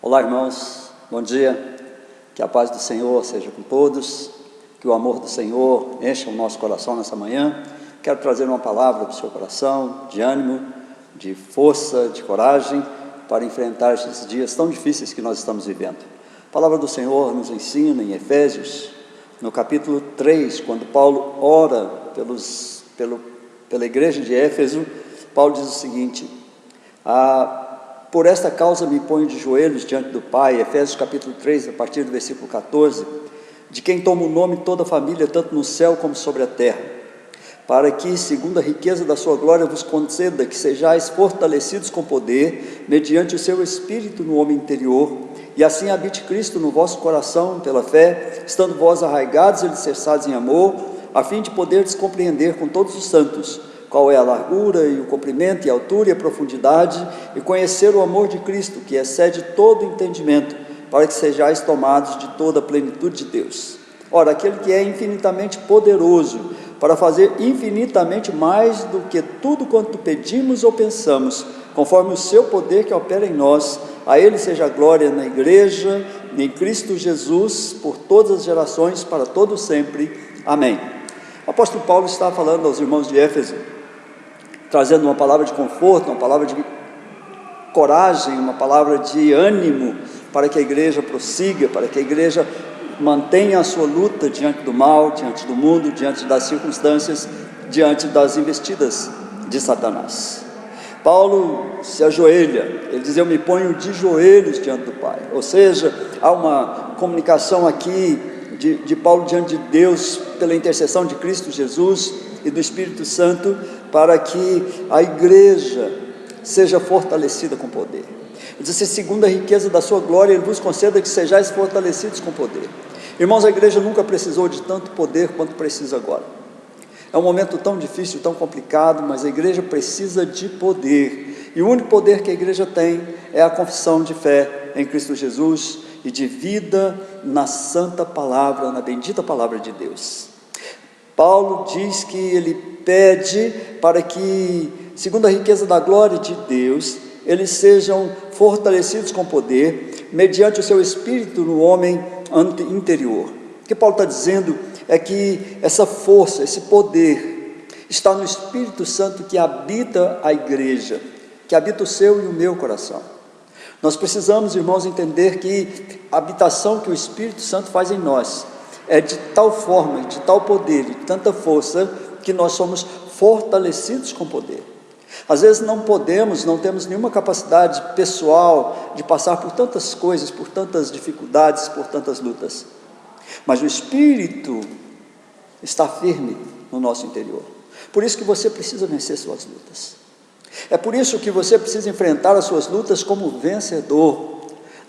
Olá, irmãos, bom dia, que a paz do Senhor seja com todos, que o amor do Senhor encha o nosso coração nessa manhã. Quero trazer uma palavra para o seu coração, de ânimo, de força, de coragem, para enfrentar esses dias tão difíceis que nós estamos vivendo. A palavra do Senhor nos ensina em Efésios, no capítulo 3, quando Paulo ora pela igreja de Éfeso. Paulo diz o seguinte: por esta causa me ponho de joelhos diante do Pai, Efésios capítulo 3, a partir do versículo 14, de quem toma o nome toda a família, tanto no céu como sobre a terra, para que, segundo a riqueza da sua glória, vos conceda que sejais fortalecidos com poder, mediante o seu Espírito no homem interior, e assim habite Cristo no vosso coração pela fé, estando vós arraigados e alicerçados em amor, a fim de poderes compreender com todos os santos qual é a largura e o comprimento e a altura e a profundidade, e conhecer o amor de Cristo, que excede todo entendimento, para que sejais tomados de toda a plenitude de Deus. Ora, aquele que é infinitamente poderoso para fazer infinitamente mais do que tudo quanto pedimos ou pensamos, conforme o seu poder que opera em nós, a ele seja a glória na igreja, em Cristo Jesus, por todas as gerações, para todo sempre. Amém. O apóstolo Paulo está falando aos irmãos de Éfeso, trazendo uma palavra de conforto, uma palavra de coragem, uma palavra de ânimo, para que a igreja prossiga, para que a igreja mantenha a sua luta diante do mal, diante do mundo, diante das circunstâncias, diante das investidas de Satanás. Paulo se ajoelha, ele diz: eu me ponho de joelhos diante do Pai. Ou seja, há uma comunicação aqui de Paulo diante de Deus, pela intercessão de Cristo Jesus e do Espírito Santo, para que a igreja seja fortalecida com poder. Ele diz assim: segundo a riqueza da sua glória, ele vos conceda que sejais fortalecidos com poder. Irmãos, a igreja nunca precisou de tanto poder quanto precisa agora. É um momento tão difícil, tão complicado, mas a igreja precisa de poder, e o único poder que a igreja tem é a confissão de fé em Cristo Jesus e de vida na santa palavra, na bendita palavra de Deus. Paulo diz que ele pede para que, segundo a riqueza da glória de Deus, eles sejam fortalecidos com poder, mediante o seu Espírito no homem interior. O que Paulo está dizendo é que essa força, esse poder, está no Espírito Santo que habita a igreja, que habita o seu e o meu coração. Nós precisamos, irmãos, entender que a habitação que o Espírito Santo faz em nós é de tal forma, de tal poder, de tanta força, que nós somos fortalecidos com poder. Às vezes não temos nenhuma capacidade pessoal de passar por tantas coisas, por tantas dificuldades, por tantas lutas, mas o Espírito está firme no nosso interior. Por isso que você precisa vencer suas lutas. É por isso que você precisa enfrentar as suas lutas como vencedor,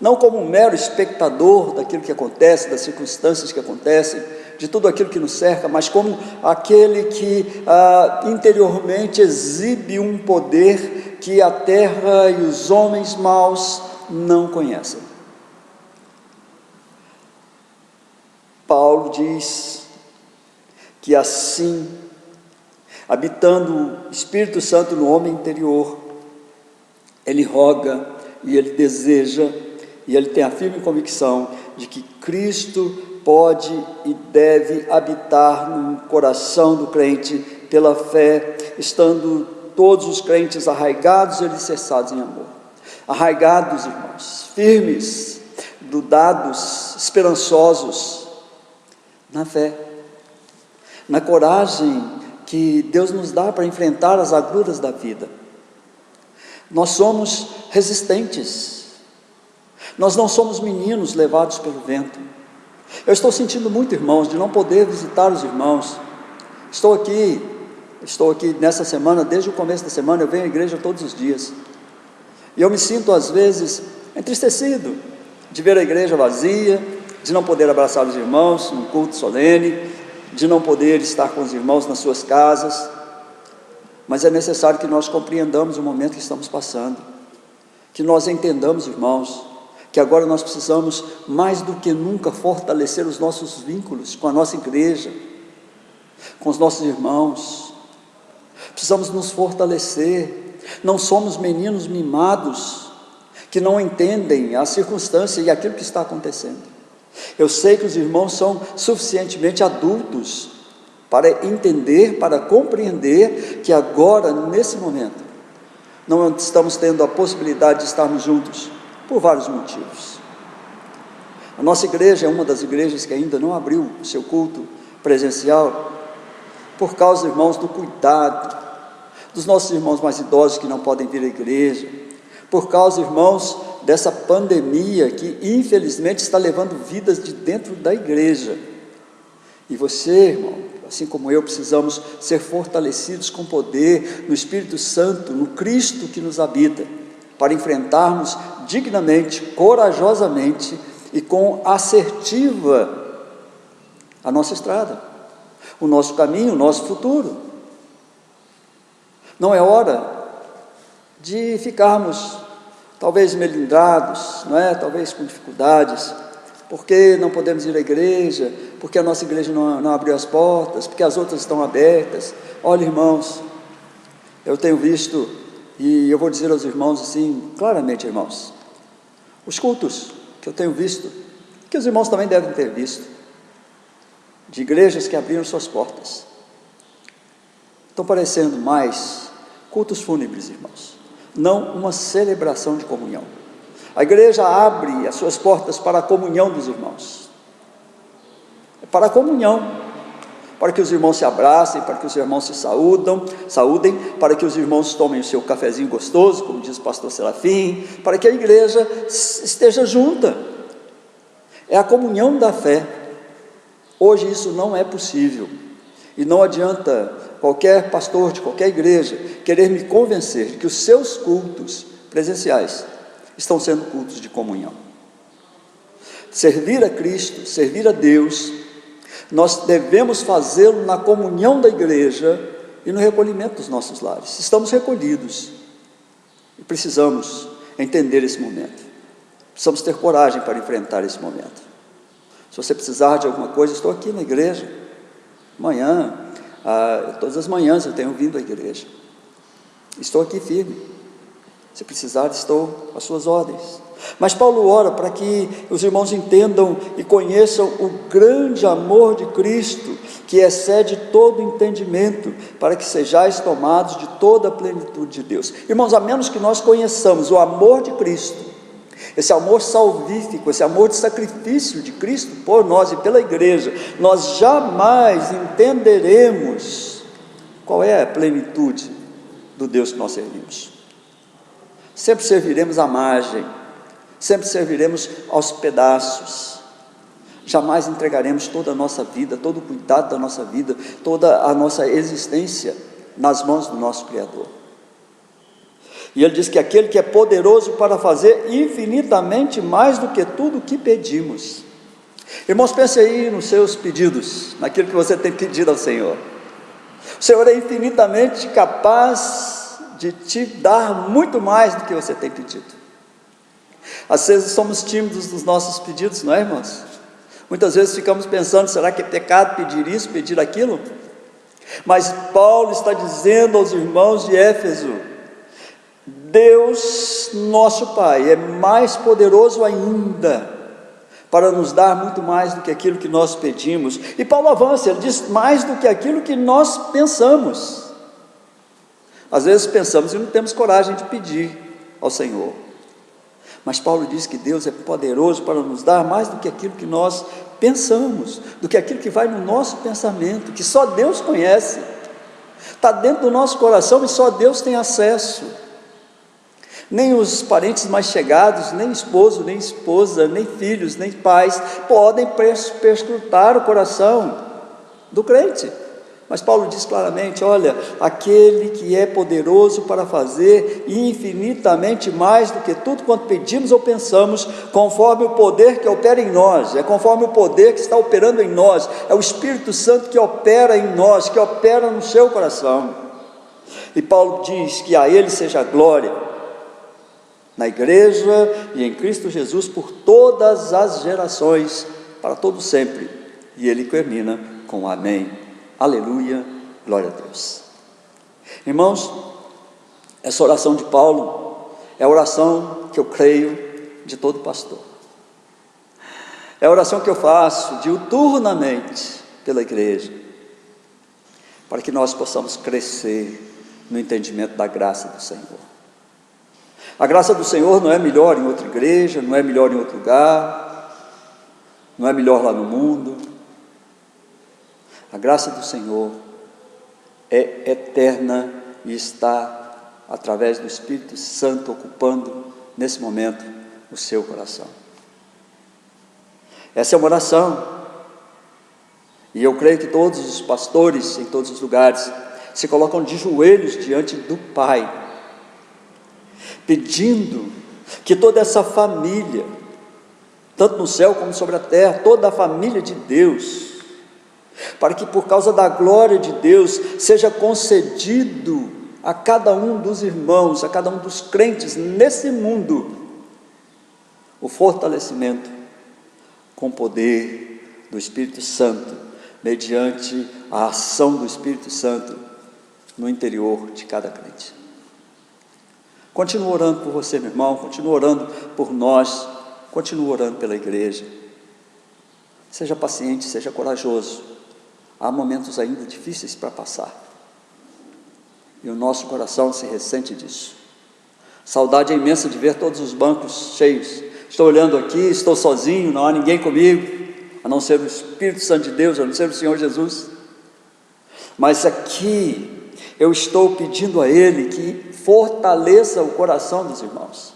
não como um mero espectador daquilo que acontece, das circunstâncias que acontecem, de tudo aquilo que nos cerca, mas como aquele que interiormente exibe um poder que a terra e os homens maus não conhecem. Paulo diz que assim, habitando o Espírito Santo no homem interior, ele roga e ele deseja, e ele tem a firme convicção de que Cristo pode e deve habitar no coração do crente pela fé, estando todos os crentes arraigados e alicerçados em amor. Arraigados, irmãos, firmes, grudados, esperançosos na fé, na coragem que Deus nos dá para enfrentar as agruras da vida. Nós somos resistentes, nós não somos meninos levados pelo vento. Eu estou sentindo muito, irmãos, de não poder visitar os irmãos. Estou aqui nessa semana, desde o começo da semana, eu venho à igreja todos os dias, e eu me sinto às vezes entristecido de ver a igreja vazia, de não poder abraçar os irmãos num culto solene, de não poder estar com os irmãos nas suas casas, mas é necessário que nós compreendamos o momento que estamos passando, que nós entendamos, irmãos, que agora nós precisamos mais do que nunca fortalecer os nossos vínculos com a nossa igreja, com os nossos irmãos. Precisamos nos fortalecer. Não somos meninos mimados que não entendem a circunstância e aquilo que está acontecendo. Eu sei que os irmãos são suficientemente adultos para entender, para compreender que agora, nesse momento, não estamos tendo a possibilidade de estarmos juntos, por vários motivos. A nossa igreja é uma das igrejas que ainda não abriu o seu culto presencial, por causa, irmãos, do cuidado dos nossos irmãos mais idosos que não podem vir à igreja, por causa, irmãos, dessa pandemia que infelizmente está levando vidas de dentro da igreja. E você, irmão, assim como eu, precisamos ser fortalecidos com poder no Espírito Santo, no Cristo que nos habita, para enfrentarmos dignamente, corajosamente e com assertiva a nossa estrada, o nosso caminho, o nosso futuro. Não é hora de ficarmos talvez melindrados, não é? Talvez com dificuldades, porque não podemos ir à igreja, porque a nossa igreja não abriu as portas, porque as outras estão abertas. Olha, irmãos, eu tenho visto, e eu vou dizer aos irmãos assim, claramente, irmãos, os cultos que eu tenho visto, que os irmãos também devem ter visto, de igrejas que abriram suas portas, estão parecendo mais cultos fúnebres, irmãos, não uma celebração de comunhão. A igreja abre as suas portas para a comunhão dos irmãos, para a comunhão, para que os irmãos se abracem, para que os irmãos se saúdem, para que os irmãos tomem o seu cafezinho gostoso, como diz o pastor Serafim, para que a igreja esteja junta. É a comunhão da fé. Hoje isso não é possível, e não adianta qualquer pastor de qualquer igreja querer me convencer de que os seus cultos presenciais estão sendo cultos de comunhão. Servir a Cristo, servir a Deus, nós devemos fazê-lo na comunhão da igreja e no recolhimento dos nossos lares. Estamos recolhidos e precisamos entender esse momento, precisamos ter coragem para enfrentar esse momento. Se você precisar de alguma coisa, estou aqui na igreja, amanhã, todas as manhãs eu tenho vindo à igreja, estou aqui firme. Se precisar, estou às suas ordens. Mas Paulo ora para que os irmãos entendam e conheçam o grande amor de Cristo, que excede todo entendimento, para que sejais tomados de toda a plenitude de Deus. Irmãos, a menos que nós conheçamos o amor de Cristo, esse amor salvífico, esse amor de sacrifício de Cristo por nós e pela igreja, nós jamais entenderemos qual é a plenitude do Deus que nós servimos. Sempre serviremos à margem, sempre serviremos aos pedaços, jamais entregaremos toda a nossa vida, todo o cuidado da nossa vida, toda a nossa existência nas mãos do nosso Criador. E ele diz que aquele que é poderoso para fazer infinitamente mais do que tudo o que pedimos. Irmãos, pense aí nos seus pedidos, naquilo que você tem pedido ao Senhor. O Senhor é infinitamente capaz de te dar muito mais do que você tem pedido. Às vezes somos tímidos nos nossos pedidos, não é, irmãos? Muitas vezes ficamos pensando, será que é pecado pedir isso, pedir aquilo? Mas Paulo está dizendo aos irmãos de Éfeso, Deus, nosso Pai, é mais poderoso ainda, para nos dar muito mais do que aquilo que nós pedimos. E Paulo avança, ele diz, mais do que aquilo que nós pensamos. Às vezes pensamos e não temos coragem de pedir ao Senhor, mas Paulo diz que Deus é poderoso para nos dar mais do que aquilo que nós pensamos, do que aquilo que vai no nosso pensamento, que só Deus conhece, está dentro do nosso coração e só Deus tem acesso. Nem os parentes mais chegados, nem esposo, nem esposa, nem filhos, nem pais podem perscrutar o coração do crente. Mas Paulo diz claramente, olha, aquele que é poderoso para fazer infinitamente mais do que tudo quanto pedimos ou pensamos, conforme o poder que opera em nós, é conforme o poder que está operando em nós, é o Espírito Santo que opera em nós, que opera no seu coração. E Paulo diz que a Ele seja a glória, na igreja e em Cristo Jesus, por todas as gerações, para todo sempre. E ele termina com amém. Aleluia, glória a Deus. Irmãos, essa oração de Paulo É a oração que eu creio de todo pastor. É a oração que eu faço diuturnamente pela igreja, para que nós possamos crescer no entendimento da graça do Senhor. A graça do Senhor não é melhor em outra igreja, não é melhor em outro lugar, não é melhor lá no mundo. A graça do Senhor é eterna e está, através do Espírito Santo, ocupando nesse momento o seu coração. Essa é uma oração, e eu creio que todos os pastores em todos os lugares se colocam de joelhos diante do Pai, pedindo que toda essa família, tanto no céu como sobre a terra, toda a família de Deus, para que por causa da glória de Deus seja concedido a cada um dos irmãos, a cada um dos crentes nesse mundo, o fortalecimento com o poder do Espírito Santo, mediante a ação do Espírito Santo no interior de cada crente. Continuo orando por você, meu irmão, continuo orando por nós, continuo orando pela igreja. Seja paciente, seja corajoso. Há momentos ainda difíceis para passar, e o nosso coração se ressente disso. Saudade é imensa de ver todos os bancos cheios. Estou olhando aqui, estou sozinho, não há ninguém comigo, a não ser o Espírito Santo de Deus, a não ser o Senhor Jesus. Mas aqui eu estou pedindo a Ele que fortaleça o coração dos irmãos.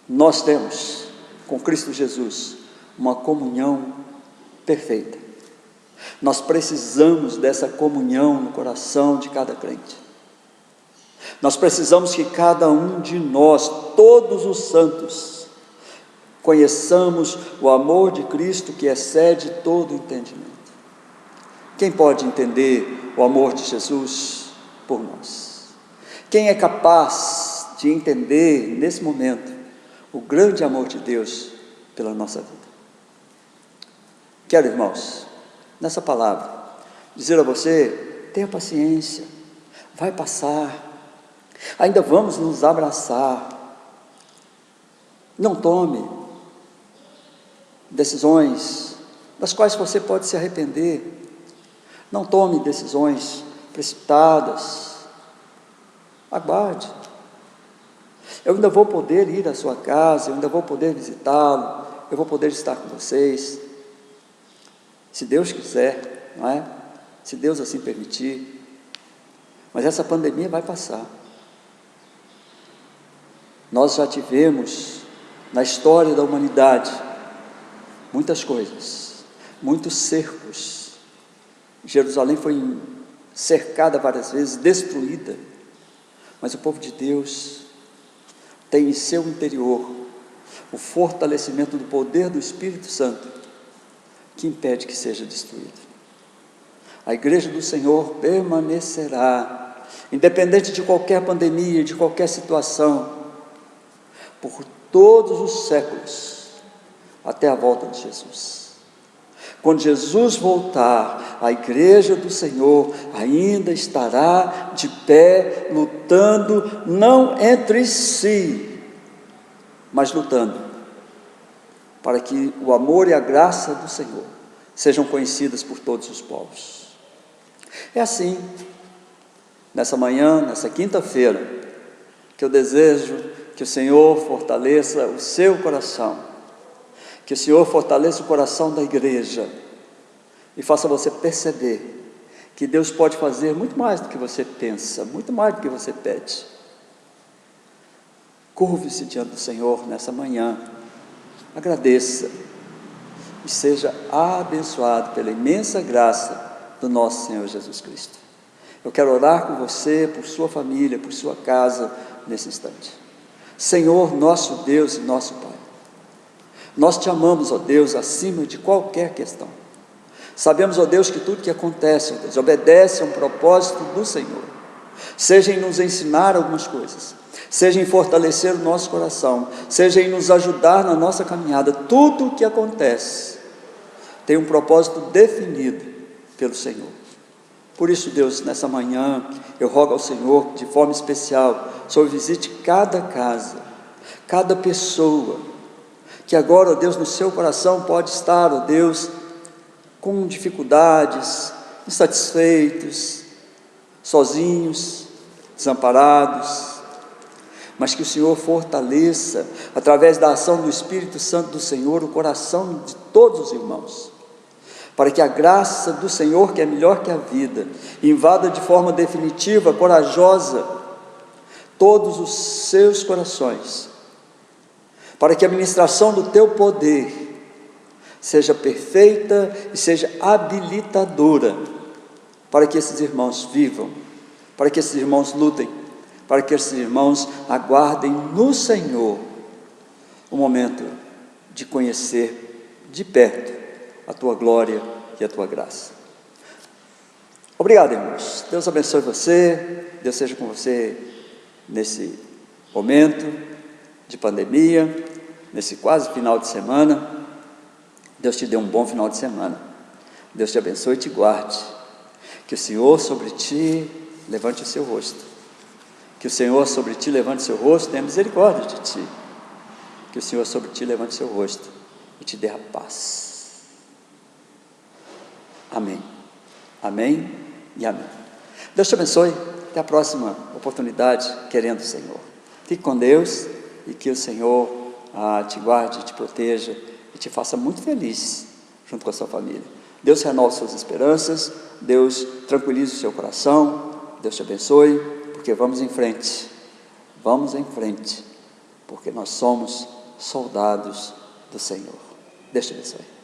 Nós temos com Cristo Jesus uma comunhão perfeita. Nós precisamos dessa comunhão no coração de cada crente. Nós precisamos que cada um de nós, todos os santos, conheçamos o amor de Cristo que excede todo entendimento. Quem pode entender o amor de Jesus por nós? Quem é capaz de entender nesse momento o grande amor de Deus pela nossa vida? Quero, irmãos, nessa palavra, dizer a você: tenha paciência, vai passar, ainda vamos nos abraçar. Não tome decisões das quais você pode se arrepender. Não tome decisões precipitadas. Aguarde. Eu ainda vou poder ir à sua casa, eu ainda vou poder visitá-lo, eu vou poder estar com vocês, se Deus quiser, não é? Se Deus assim permitir. Mas essa pandemia vai passar. Nós já tivemos na história da humanidade muitas coisas, muitos cercos. Jerusalém foi cercada várias vezes, destruída, mas o povo de Deus tem em seu interior o fortalecimento do poder do Espírito Santo, que impede que seja destruído. A igreja do Senhor permanecerá, independente de qualquer pandemia, de qualquer situação, por todos os séculos, até a volta de Jesus. Quando Jesus voltar, a igreja do Senhor ainda estará de pé, lutando, não entre si, mas lutando, para que o amor e a graça do Senhor sejam conhecidas por todos os povos. É assim, nessa manhã, nessa quinta-feira, que eu desejo que o Senhor fortaleça o seu coração, que o Senhor fortaleça o coração da igreja e faça você perceber que Deus pode fazer muito mais do que você pensa, muito mais do que você pede. Curve-se diante do Senhor nessa manhã, agradeça e seja abençoado pela imensa graça do nosso Senhor Jesus Cristo. Eu quero orar com você, por sua família, por sua casa, nesse instante. Senhor, nosso Deus e nosso Pai, nós te amamos, ó Deus, acima de qualquer questão. Sabemos, ó Deus, que tudo que acontece, ó Deus, obedece a um propósito do Senhor, seja em nos ensinar algumas coisas, seja em fortalecer o nosso coração, seja em nos ajudar na nossa caminhada. Tudo o que acontece tem um propósito definido pelo Senhor. Por isso, Deus, nessa manhã, eu rogo ao Senhor, de forma especial, o Senhor visite cada casa, cada pessoa, que agora, ó Deus, no seu coração pode estar, ó Deus, com dificuldades, insatisfeitos, sozinhos, desamparados, mas que o Senhor fortaleça, através da ação do Espírito Santo do Senhor, o coração de todos os irmãos, para que a graça do Senhor, que é melhor que a vida, invada de forma definitiva, corajosa, todos os seus corações, para que a ministração do teu poder seja perfeita e seja habilitadora, para que esses irmãos vivam, para que esses irmãos lutem, para que esses irmãos aguardem no Senhor o momento de conhecer de perto a tua glória e a tua graça. Obrigado, irmãos. Deus abençoe você, Deus seja com você nesse momento de pandemia, nesse quase final de semana. Deus te dê um bom final de semana. Deus te abençoe e te guarde. Que o Senhor sobre ti levante o seu rosto. Que o Senhor sobre ti levante o seu rosto, tenha misericórdia de ti. Que o Senhor sobre ti levante o seu rosto e te dê a paz. Amém. Amém e amém. Deus te abençoe. Até a próxima oportunidade, querendo o Senhor. Fique com Deus e que o Senhor te guarde, te proteja e te faça muito feliz junto com a sua família. Deus renova suas esperanças, Deus tranquilize o seu coração, Deus te abençoe, porque vamos em frente, porque nós somos soldados do Senhor. Deus te abençoe.